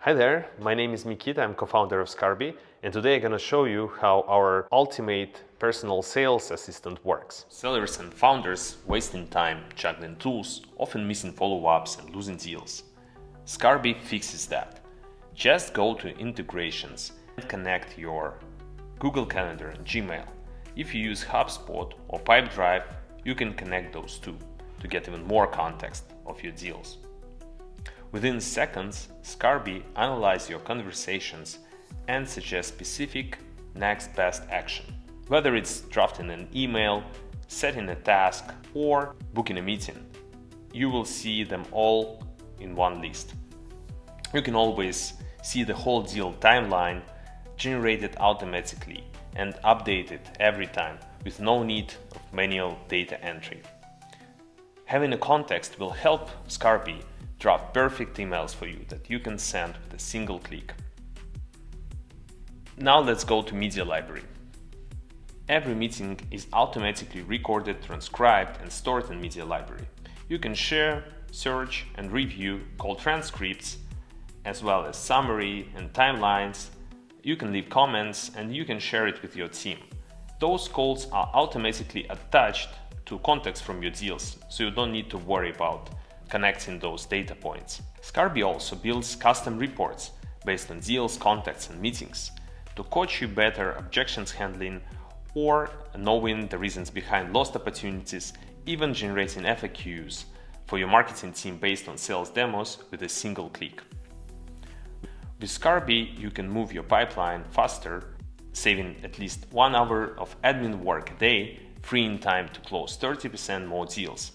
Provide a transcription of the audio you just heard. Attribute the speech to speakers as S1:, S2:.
S1: Hi there, my name is Mikita, I'm co-founder of Skarbe, and today I'm going to show you how our ultimate personal sales assistant works. Sellers and founders wasting time juggling tools, often missing follow-ups and losing deals. Skarbe fixes that. Just go to integrations and connect your Google Calendar and Gmail. If you use HubSpot or Pipedrive, you can connect those two to get even more context of your deals. Within seconds, Skarbe analyzes your conversations and suggests specific next best action. Whether it's drafting an email, setting a task, or booking a meeting, you will see them all in one list. You can always see the whole deal timeline generated automatically and updated every time with no need of manual data entry. Having a context will help Skarbe draft perfect emails for you that you can send with a single click. Now let's go to Media Library. Every meeting is automatically recorded, transcribed, and stored in Media Library. You can share, search, and review call transcripts, as well as summary and timelines. You can leave comments and you can share it with your team. Those calls are automatically attached to context from your deals, so you don't need to worry about connecting those data points. Skarbe also builds custom reports based on deals, contacts, and meetings to coach you better objections handling or knowing the reasons behind lost opportunities, even generating FAQs for your marketing team based on sales demos with a single click. With Skarbe, you can move your pipeline faster, saving at least 1 hour of admin work a day, freeing time to close 30% more deals.